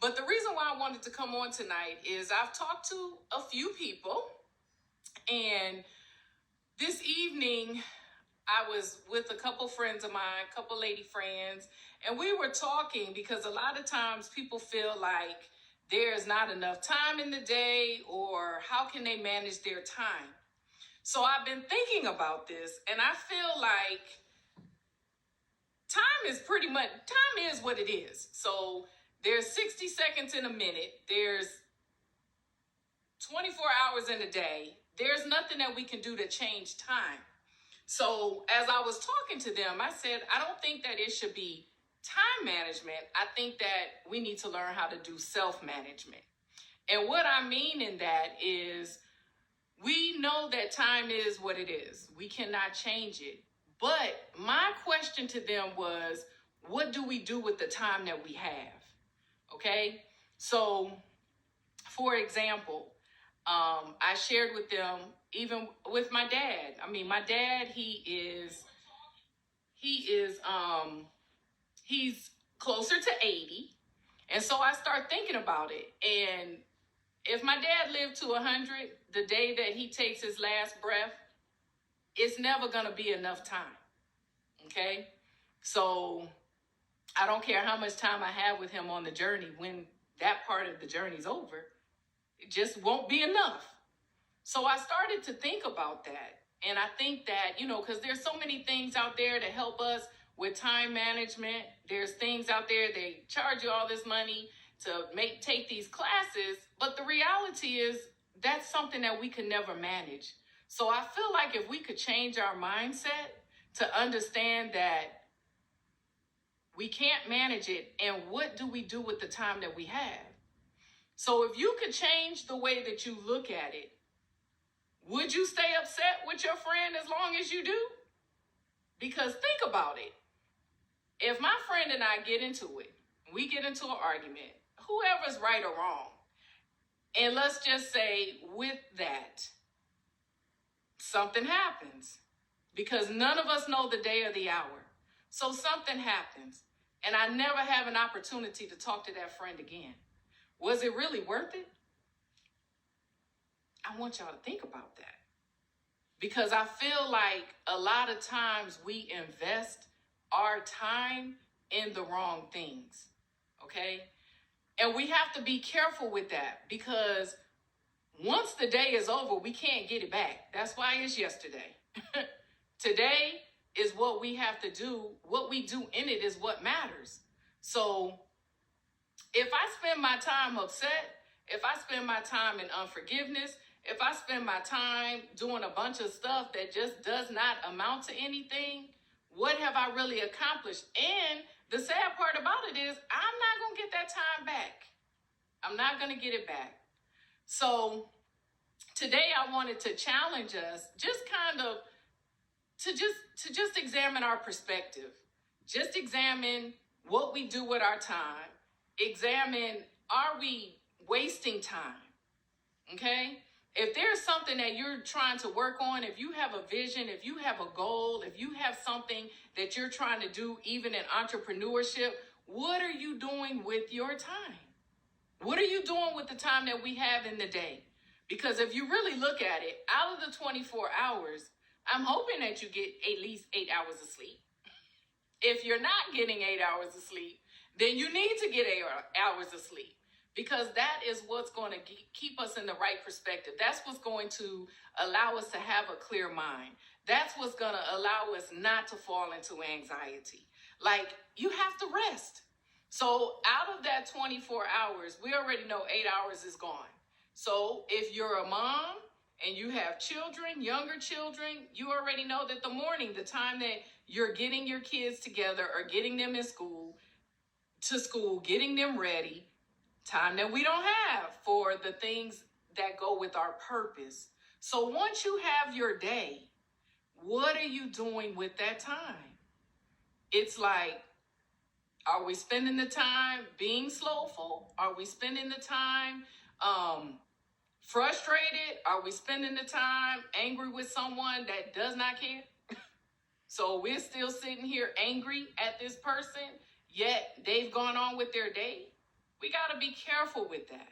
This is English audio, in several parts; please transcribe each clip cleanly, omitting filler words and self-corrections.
But the reason why I wanted to come on tonight is I've talked to a few people, and this evening I was with a couple friends of mine, a couple lady friends, and we were talking because a lot of times people feel like there's not enough time in the day, or how can they manage their time? So I've been thinking about this, and I feel like time is what it is. So there's 60 seconds in a minute. There's 24 hours in a day. There's nothing that we can do to change time. So as I was talking to them, I said, I don't think that it should be time management. I think that we need to learn how to do self-management. And what I mean in that is, we know that time is what it is. We cannot change it. But my question to them was, what do we do with the time that we have? Okay? So, for example, I shared with them, even with my dad. I mean, my dad, he's closer to 80. And so I start thinking about it. And if my dad lived to 100, the day that he takes his last breath, it's never going to be enough time. Okay? So I don't care how much time I have with him on the journey. When that part of the journey's over, it just won't be enough. So I started to think about that. And I think that, because there's so many things out there to help us with time management. There's things out there, they charge you all this money to take these classes. But the reality is, that's something that we can never manage. So I feel like if we could change our mindset to understand that we can't manage it, and what do we do with the time that we have? So if you could change the way that you look at it, would you stay upset with your friend as long as you do? Because think about it. If my friend and I get into it, we get into an argument, whoever's right or wrong, and let's just say with that, something happens, because none of us know the day or the hour. So something happens, and I never have an opportunity to talk to that friend again. Was it really worth it? I want y'all to think about that. Because I feel like a lot of times we invest our time in the wrong things. Okay? And we have to be careful with that, because once the day is over, we can't get it back. That's why it's yesterday. Today is what we have to do. What we do in it is what matters. So if I spend my time upset, if I spend my time in unforgiveness, if I spend my time doing a bunch of stuff that just does not amount to anything, what have I really accomplished? And the sad part about it is, I'm not going to get that time back. I'm not going to get it back. So today I wanted to challenge us to just examine our perspective. Just examine what we do with our time. Examine, are we wasting time? Okay? If there's something that you're trying to work on, if you have a vision, if you have a goal, if you have something that you're trying to do, even in entrepreneurship, what are you doing with your time? What are you doing with the time that we have in the day? Because if you really look at it, out of the 24 hours, I'm hoping that you get at least 8 hours of sleep. If you're not getting 8 hours of sleep, then you need to get 8 hours of sleep. Because that is what's going to keep us in the right perspective. That's what's going to allow us to have a clear mind. That's what's going to allow us not to fall into anxiety. Like, you have to rest. So out of that 24 hours, we already know 8 hours is gone. So if you're a mom and you have children, younger children, you already know that the morning, the time that you're getting your kids together or getting them to school, getting them ready, time that we don't have for the things that go with our purpose. So once you have your day, what are you doing with that time? It's like, are we spending the time being slowful? Are we spending the time frustrated? Are we spending the time angry with someone that does not care? So we're still sitting here angry at this person, yet they've gone on with their day. We got to be be careful with that.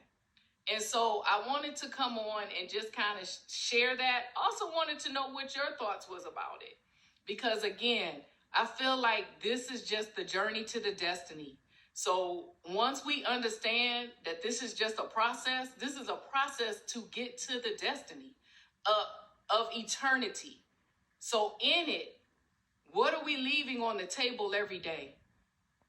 And so I wanted to come on and just kind of share that. Also wanted to know what your thoughts was about it. Because again, I feel like this is just the journey to the destiny. So once we understand that this is just a process, this is a process to get to the destiny of eternity. So in it, what are we leaving on the table every day?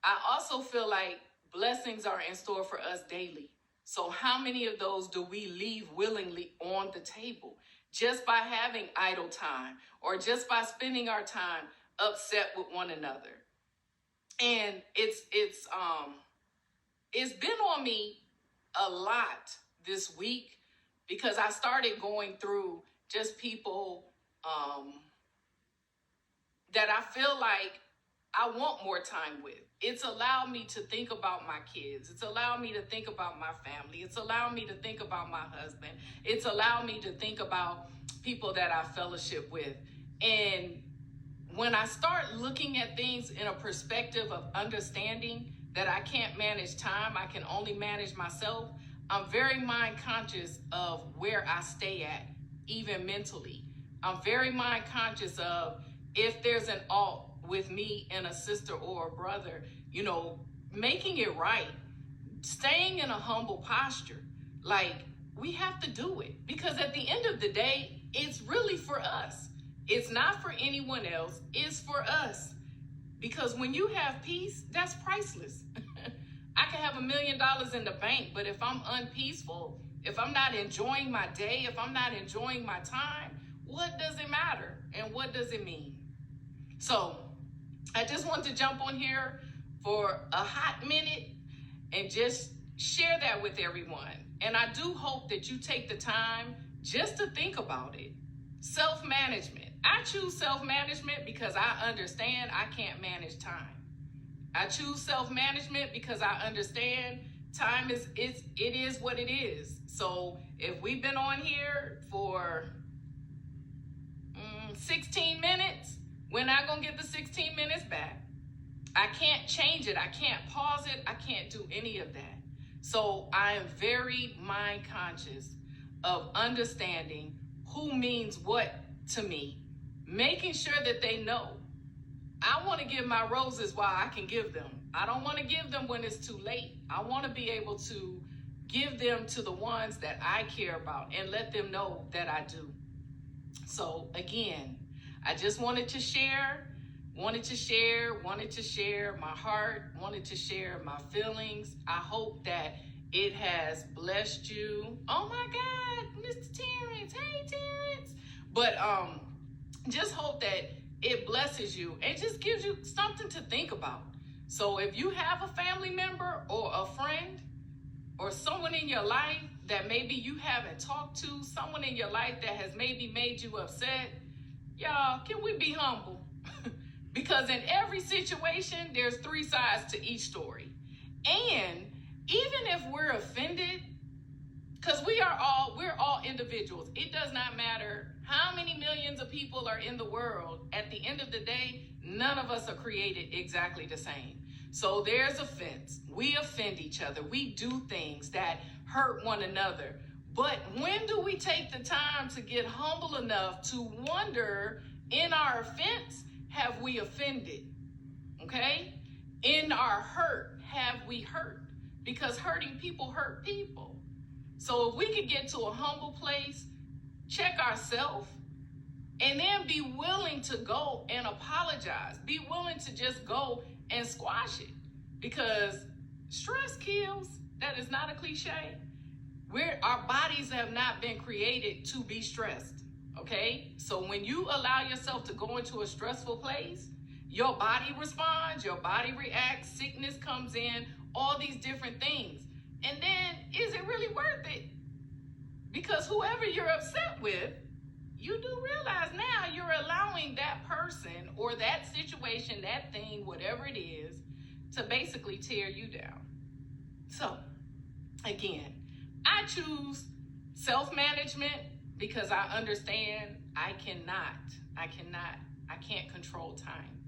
I also feel like blessings are in store for us daily. So how many of those do we leave willingly on the table just by having idle time or just by spending our time upset with one another? And it's been on me a lot this week because I started going through just people that I feel like I want more time with. It's allowed me to think about my kids. It's allowed me to think about my family. It's allowed me to think about my husband. It's allowed me to think about people that I fellowship with. And when I start looking at things in a perspective of understanding that I can't manage time, I can only manage myself, I'm very mind conscious of where I stay at, even mentally. I'm very mind conscious of if there's an alt with me and a sister or a brother, you know, making it right, staying in a humble posture. Like, we have to do it because at the end of the day, it's really for us. It's not for anyone else. It's for us. Because when you have peace, that's priceless. I can have $1 million in the bank, but if I'm unpeaceful, if I'm not enjoying my day, if I'm not enjoying my time, what does it matter? And what does it mean? So I just want to jump on here for a hot minute and just share that with everyone. And I do hope that you take the time just to think about it. Self-management. I choose self-management because I understand I can't manage time. I choose self-management because I understand time it is what it is. So if we've been on here for 16 minutes, we're not going to get the 16 minutes back. I can't change it. I can't pause it. I can't do any of that. So I am very mind conscious of understanding who means what to me, making sure that they know. I want to give my roses while I can give them. I don't want to give them when it's too late. I want to be able to give them to the ones that I care about and let them know that I do. So again, I just wanted to share my heart, wanted to share my feelings. I hope that it has blessed you. Oh my God, Mr. Terrence, hey Terrence. But just hope that it blesses you and just gives you something to think about. So if you have a family member or a friend or someone in your life that maybe you haven't talked to, someone in your life that has maybe made you upset, y'all, can we be humble? Because in every situation, there's 3 sides to each story. And even if we're offended, because we're all individuals. It does not matter how many millions of people are in the world. At the end of the day, none of us are created exactly the same. So there's offense. We offend each other. We do things that hurt one another. But when do we take the time to get humble enough to wonder, in our offense, have we offended? Okay? In our hurt, have we hurt? Because hurting people hurt people. So if we could get to a humble place, check ourselves, and then be willing to go and apologize. Be willing to just go and squash it. Because stress kills. That is not a cliche. Our bodies have not been created to be stressed. Okay? So when you allow yourself to go into a stressful place, your body responds, your body reacts, sickness comes in, all these different things. And then, is it really worth it? Because whoever you're upset with, you do realize now you're allowing that person or that situation, that thing, whatever it is, to basically tear you down. So, again, I choose self-management because I understand I can't control time.